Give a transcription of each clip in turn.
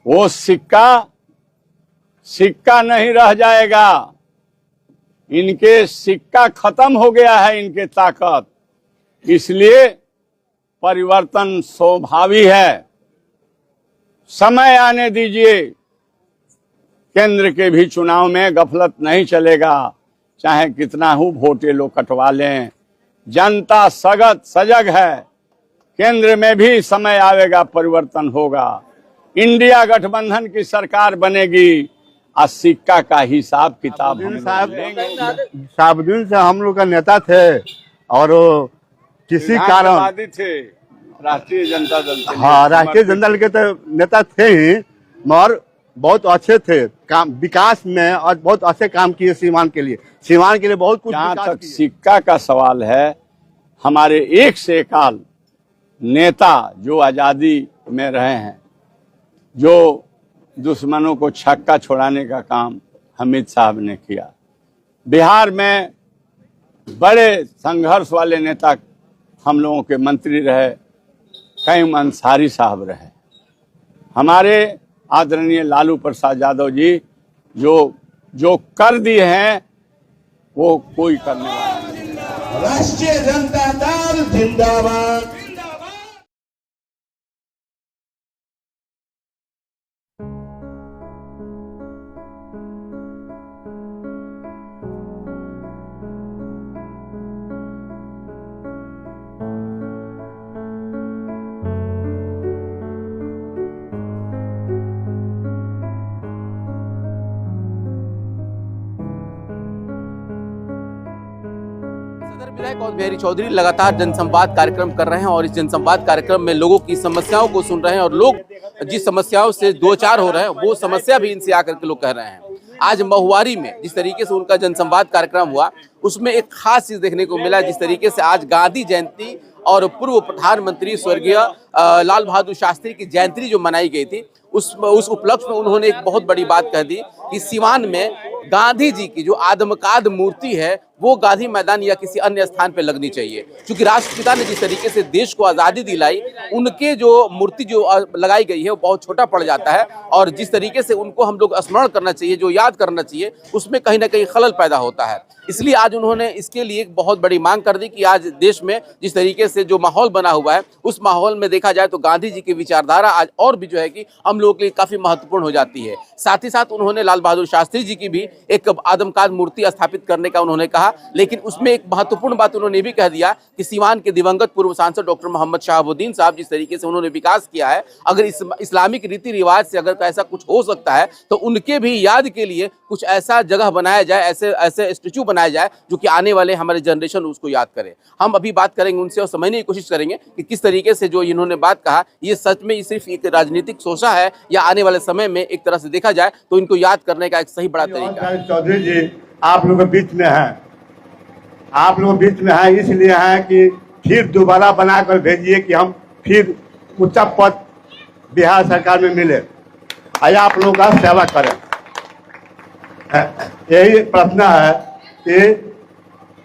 वो सिक्का नहीं रह जाएगा। इनके सिक्का खत्म हो गया है, इनके ताकत। इसलिए परिवर्तन स्वाभाविक है। समय आने दीजिए। केंद्र के भी चुनाव में गफलत नहीं चलेगा, चाहे कितना ही वोटे लोग कटवा लें। जनता सजग है। केंद्र में भी समय आएगा, परिवर्तन होगा। इंडिया गठबंधन की सरकार बनेगी और सिक्का का हिसाब किताब साबुद्दीन से हम लोग का नेता थे और किसी कारण थे राष्ट्रीय जनता दल के। हाँ, राष्ट्रीय जनता दल के तो नेता थे ही, मगर बहुत अच्छे थे काम विकास में और बहुत अच्छे काम किए सीमांत के लिए बहुत कुछ। जहाँ तक सिक्का का सवाल है, हमारे एक से एकाल नेता जो आजादी में रहे हैं, जो दुश्मनों को छक्का छोड़ाने का काम हामिद साहब ने किया। बिहार में बड़े संघर्ष वाले नेता हम लोगों के मंत्री रहे, कईम अंसारी साहब रहे। हमारे आदरणीय लालू प्रसाद यादव जी जो कर दिए हैं वो कोई करने वाला नहीं। राष्ट्रीय जनता दल जिंदाबाद। विधायक कौशल बिहारी चौधरी लगातार जनसंवाद कार्यक्रम कर रहे हैं और इस जनसंवाद कार्यक्रम में लोगों की समस्याओं को सुन रहे हैं और लोग जिस समस्याओं से दो चार हो रहे हैं वो समस्या भी इनसे आकर के लोग कह रहे हैं। आज महुआरी में जिस तरीके से उनका जनसंवाद कार्यक्रम हुआ उसमें एक खास चीज देखने को मिला। जिस तरीके से आज गांधी जयंती और पूर्व प्रधानमंत्री स्वर्गीय लाल बहादुर शास्त्री की जयंती जो मनाई गई थी उस उपलक्ष्य में उन्होंने एक बहुत बड़ी बात कह दी कि सीवान में गांधी जी की जो आदमकाद मूर्ति है वो गांधी मैदान या किसी अन्य स्थान पे लगनी चाहिए, क्योंकि राष्ट्रपिता ने जिस तरीके से देश को आज़ादी दिलाई उनके जो मूर्ति जो लगाई गई है वो बहुत छोटा पड़ जाता है और जिस तरीके से उनको हम लोग स्मरण करना चाहिए, जो याद करना चाहिए, उसमें कहीं ना कहीं खलल पैदा होता है। इसलिए आज उन्होंने इसके लिए एक बहुत बड़ी मांग कर दी कि आज देश में जिस तरीके से जो माहौल बना हुआ है उस माहौल में देखा जाए तो गांधी जी की विचारधारा आज और भी जो है कि हम लोगों के लिए काफी महत्वपूर्ण हो जाती है। साथ ही साथ उन्होंने लाल बहादुर शास्त्री जी की भी एक आदमकाद मूर्ति स्थापित करने का उन्होंने कहा, लेकिन उसमें एक महत्वपूर्ण बात उन्होंने भी कह दिया कि सीवान के दिवंगत पूर्व सांसद डॉक्टर मोहम्मद शहाबुद्दीन साहब जिस तरीके से उन्होंने विकास किया है, अगर इस्लामिक रीति रिवाज से अगर ऐसा कुछ हो सकता है तो उनके भी याद के लिए कुछ ऐसा जगह बनाया जाए, ऐसे स्टेचू बनाया जाए जो कि आने वाले हमारे जनरेशन उसको याद करे। हम अभी बात करेंगे उनसे और समझने की कोशिश करेंगे कि किस तरीके से जो इन्होंने बात कहा ये सच में सिर्फ एक राजनीतिक सोचा है या आने वाले समय में एक तरह से देखा जाए तो इनको याद करने का एक सही बड़ा तरीका है। चौधरी जी आप लोगों के बीच में है, आप लोग बीच में है इसलिए है कि फिर दोबारा बनाकर भेजिए कि हम फिर उच्च पद बिहार सरकार में मिले और आप लोगों का सेवा करें। यही प्रार्थना है कि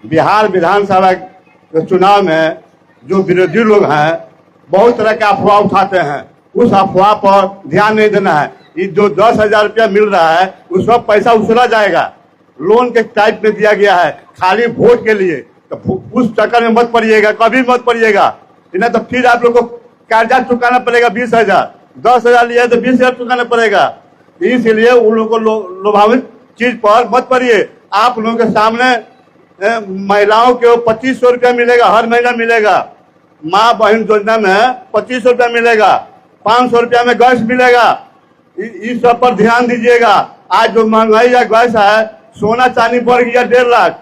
बिहार विधानसभा के चुनाव में जो विरोधी लोग हैं बहुत तरह के अफवाह उठाते हैं, उस अफवाह पर ध्यान नहीं देना है। ये जो 10,000 रुपया मिल रहा है उस पर पैसा उछला जाएगा, लोन के टाइप में दिया गया है खाली वोट के लिए, तो उस चक्कर में मत पड़िएगा, कभी मत पड़िएगा। इन्हें तो फिर आप लोग को कर्जा चुकाना पड़ेगा 20,000, 10,000 लिया तो 20,000 चुकाना पड़ेगा। इसलिए उन लोगों को लोभावित चीज पर मत पड़िए। आप लोगों के सामने महिलाओं को 2500 रुपया मिलेगा, हर महीना मिलेगा। माँ बहन योजना में 2500 रुपया मिलेगा, 500 रुपया में गैस मिलेगा। इस सब पर ध्यान दीजिएगा। आज जो महंगाई या गैस है, सोना चांदी बढ़ गया 1.5 लाख,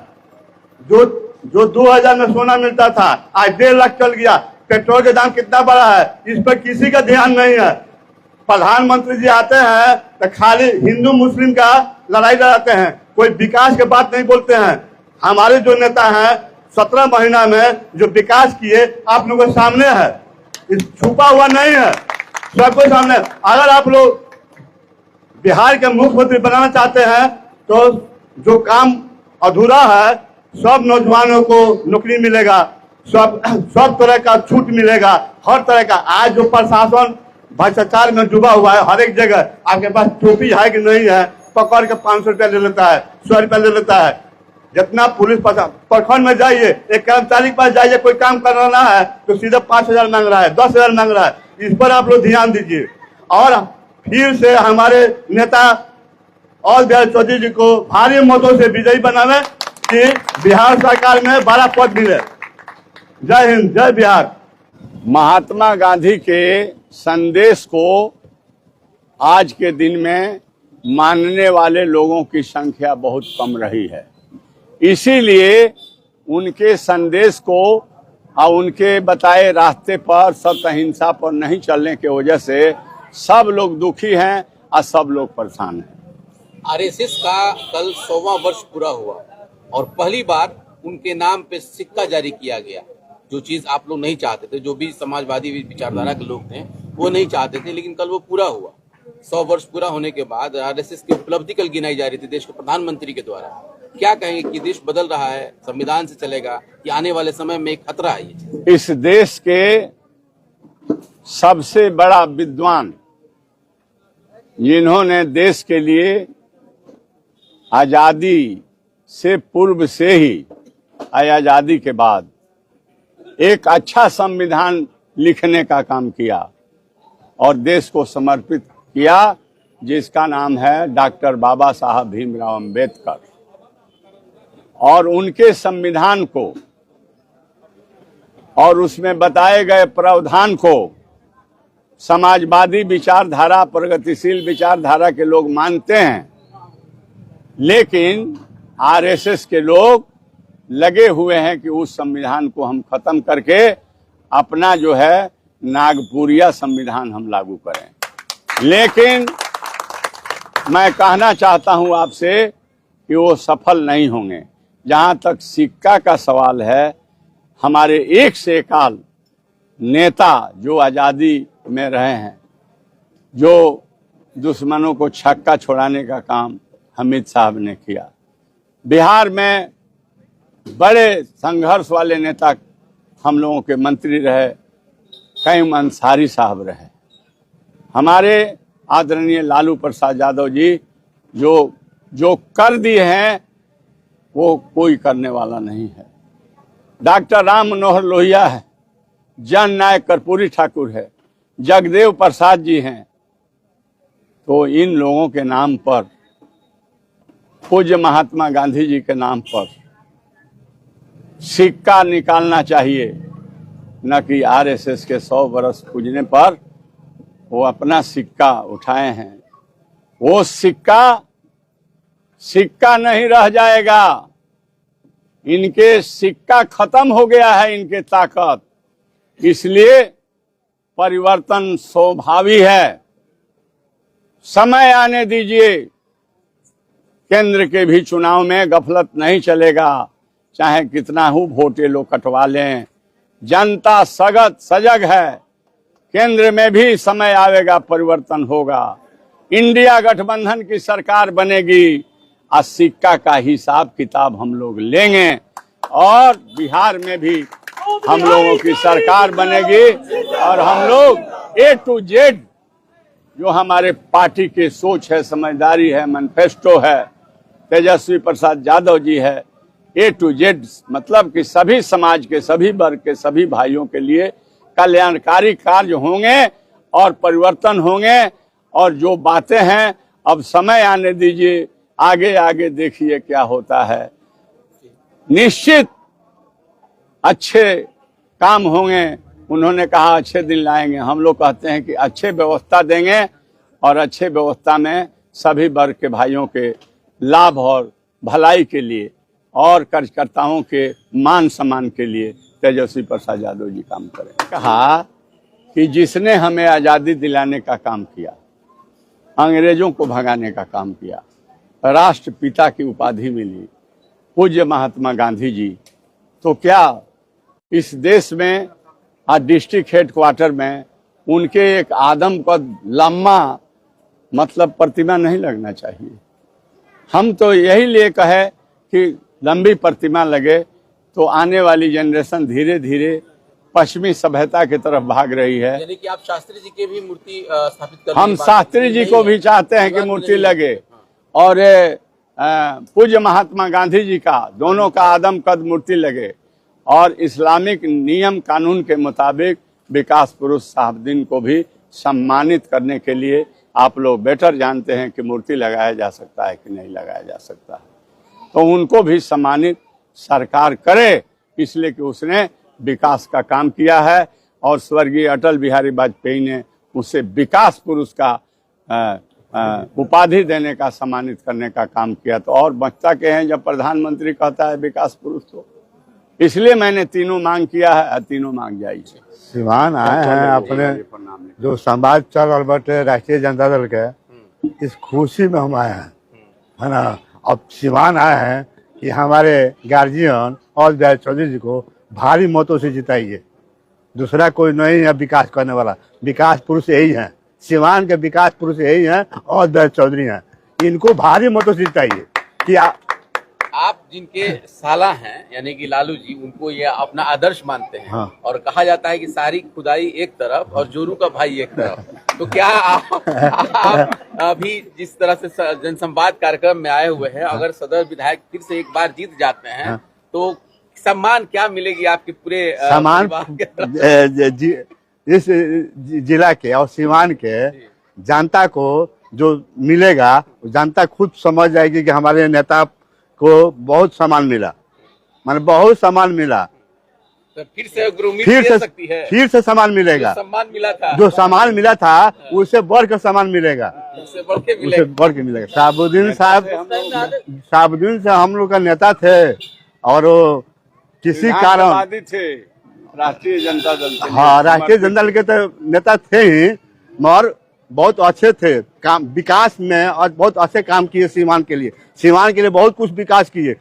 जो 2000 में सोना मिलता था आज 1.5 लाख चल गया। पेट्रोल के दाम कितना बढ़ा है, इस पर किसी का ध्यान नहीं है। प्रधानमंत्री जी आते हैं तो खाली हिंदू मुस्लिम का लड़ाई लड़ाते हैं, कोई विकास की बात नहीं बोलते हैं। हमारे जो नेता हैं 17 महीना में जो विकास किए आप लोगों के सामने है, छुपा हुआ नहीं है, सबको सामने। अगर आप लोग बिहार के मुख्यमंत्री बनाना चाहते हैं तो जो काम अधूरा है सब नौजवानों को नौकरी मिलेगा, सब तरह का छूट मिलेगा, हर तरह का। आज जो प्रशासन भ्रष्टाचार में डूबा हुआ है। हर एक जगह आपके पास टोपी है कि नहीं है, पकड़ के 500 रुपया ले लेता है, 100 रुपया ले लेता है। जितना पुलिस प्रखंड में जाइए, एक कर्मचारी के पास जाइए, कोई काम कराना है तो सीधा 5,000 मांग रहा है, 10,000 मांग रहा है। इस पर आप लोग ध्यान दीजिए और फिर से हमारे नेता और बिहार चौधरी जी को भारी मतों से विजयी बनावे कि बिहार सरकार में 12 पद मिले। जय हिंद, जय बिहार। महात्मा गांधी के संदेश को आज के दिन में मानने वाले लोगों की संख्या बहुत कम रही है। इसीलिए उनके संदेश को और उनके बताए रास्ते पर सत्य अहिंसा पर नहीं चलने की वजह से सब लोग दुखी हैं और सब लोग परेशान हैं। आरएसएस का कल 100वां वर्ष पूरा हुआ और पहली बार उनके नाम पे सिक्का जारी किया गया, जो चीज आप लोग नहीं चाहते थे, जो भी समाजवादी विचारधारा के लोग थे वो नहीं चाहते थे, लेकिन कल वो पूरा हुआ। 100 वर्ष पूरा होने के बाद आरएसएस की उपलब्धि कल गिनाई जा रही थी देश के प्रधानमंत्री के द्वारा। क्या कहेंगे कि देश बदल रहा है, संविधान से चलेगा कि आने वाले समय में एक खतरा है? ये इस देश के सबसे बड़ा विद्वान जिन्होंने देश के लिए आजादी से पूर्व से ही आजादी के बाद एक अच्छा संविधान लिखने का काम किया और देश को समर्पित किया, जिसका नाम है डॉक्टर बाबा साहब भीमराव अंबेडकर। और उनके संविधान को और उसमें बताए गए प्रावधान को समाजवादी विचारधारा, प्रगतिशील विचारधारा के लोग मानते हैं, लेकिन आरएसएस के लोग लगे हुए हैं कि उस संविधान को हम खत्म करके अपना जो है नागपुरिया संविधान हम लागू करें। लेकिन मैं कहना चाहता हूं आपसे कि वो सफल नहीं होंगे। जहां तक सिक्का का सवाल है, हमारे एक से एकाल नेता जो आजादी में रहे हैं, जो दुश्मनों को छक्का छोड़ाने का काम हामिद साहब ने किया। बिहार में बड़े संघर्ष वाले नेता हम लोगों के मंत्री रहे, कई अंसारी साहब रहे। हमारे आदरणीय लालू प्रसाद यादव जी जो कर दिए हैं वो कोई करने वाला नहीं है। डॉक्टर राम मनोहर लोहिया है, जन नायक कर्पूरी ठाकुर है, जगदेव प्रसाद जी हैं। तो इन लोगों के नाम पर, पूज्य महात्मा गांधी जी के नाम पर सिक्का निकालना चाहिए, न कि आरएसएस के 100 वर्ष पूजने पर वो अपना सिक्का उठाए हैं। वो सिक्का नहीं रह जाएगा। इनके सिक्का खत्म हो गया है, इनके ताकत। इसलिए परिवर्तन स्वाभावी है। समय आने दीजिए। केंद्र के भी चुनाव में गफलत नहीं चलेगा, चाहे कितना ही वोटे लोग कटवा लें। जनता सजग है। केंद्र में भी समय आएगा, परिवर्तन होगा। इंडिया गठबंधन की सरकार बनेगी और सिक्का का हिसाब किताब हम लोग लेंगे और बिहार में भी हम लोगों की सरकार बनेगी और हम लोग A to Z जो हमारे पार्टी की सोच है, समझदारी है, मैनिफेस्टो है, तेजस्वी प्रसाद यादव जी है, A to Z मतलब कि सभी समाज के, सभी वर्ग के, सभी भाइयों के लिए कल्याणकारी कार्य होंगे और परिवर्तन होंगे। और जो बातें हैं अब समय आने दीजिए, आगे आगे देखिए क्या होता है। निश्चित अच्छे काम होंगे। उन्होंने कहा अच्छे दिन लाएंगे, हम लोग कहते हैं कि अच्छे व्यवस्था देंगे और अच्छे व्यवस्था में सभी वर्ग के भाइयों के लाभ और भलाई के लिए और कार्यकर्ताओं के मान सम्मान के लिए तेजस्वी प्रसाद यादव जी काम करें। कहा कि जिसने हमें आज़ादी दिलाने का काम किया, अंग्रेजों को भगाने का काम किया, राष्ट्रपिता की उपाधि मिली पूज्य महात्मा गांधी जी, तो क्या इस देश में डिस्ट्रिक्ट हेडक्वार्टर में उनके एक आदम कद लम्बा मतलब प्रतिमा नहीं लगना चाहिए? हम तो यही लिए कहे कि लंबी प्रतिमा लगे तो आने वाली जनरेशन धीरे धीरे पश्चिमी सभ्यता की तरफ भाग रही है। यानी कि आप शास्त्री जी की भी मूर्ति स्थापित कर हम शास्त्री जी को भी चाहते हैं कि मूर्ति लगे, और पूज्य महात्मा गांधी जी का, दोनों का आदम कद मूर्ति लगे, और इस्लामिक नियम कानून के मुताबिक विकास पुरुष साहबुद्दीन को भी सम्मानित करने के लिए आप लोग बेटर जानते हैं कि मूर्ति लगाया जा सकता है कि नहीं लगाया जा सकता है, तो उनको भी सम्मानित सरकार करे, इसलिए कि उसने विकास का काम किया है और स्वर्गीय अटल बिहारी वाजपेयी ने उसे विकास पुरुष का उपाधि देने का, सम्मानित करने का काम किया। तो और बचता के हैं जब प्रधानमंत्री कहता है विकास पुरुष, तो इसलिए मैंने तीनों मांग किया है, तीनों मांग जाइए। सिवान आए हैं अपने जो संवाद चल रहा बटे राष्ट्रीय जनता दल के, इस खुशी में हम आए हैं, है ना। अब सिवान आए हैं कि हमारे गार्जियन और दयाल चौधरी जी को भारी मतों से जिताइए, दूसरा कोई नहीं है विकास करने वाला, विकास पुरुष यही है, सिवान के विकास पुरुष यही हैं और दयाल चौधरी हैं, इनको भारी मतों से जिताइए। कि आप जिनके साला हैं यानी कि लालू जी, उनको ये अपना आदर्श मानते हैं। हाँ। और कहा जाता है कि सारी खुदाई एक तरफ और जोरू का भाई एक तरफ, तो क्या आप अभी जिस तरह से जनसंवाद कार्यक्रम में आए हुए हैं, अगर सदर विधायक फिर से एक बार जीत जाते हैं तो सम्मान क्या मिलेगी आपके पूरे सम्मान इस जिला के और सीवान के जनता को जो मिलेगा, जनता खुद समझ जाएगी कि हमारे नेता को बहुत सम्मान मिला, माने बहुत सम्मान मिला, तो फिर से उम्मीद दे सकती है, फिर से सम्मान मिलेगा, जो सम्मान मिला था उससे बढ़कर सम्मान मिलेगा, उससे बढ़ के मिलेगा। शहाबुद्दीन से हम लोग का नेता थे, और वो किसी कारण थे राष्ट्रीय जनता दल के, हाँ राष्ट्रीय जनता दल के तो नेता थे ही, मगर बहुत अच्छे थे काम विकास में, और बहुत अच्छे काम किए सीवान के लिए बहुत कुछ विकास किए,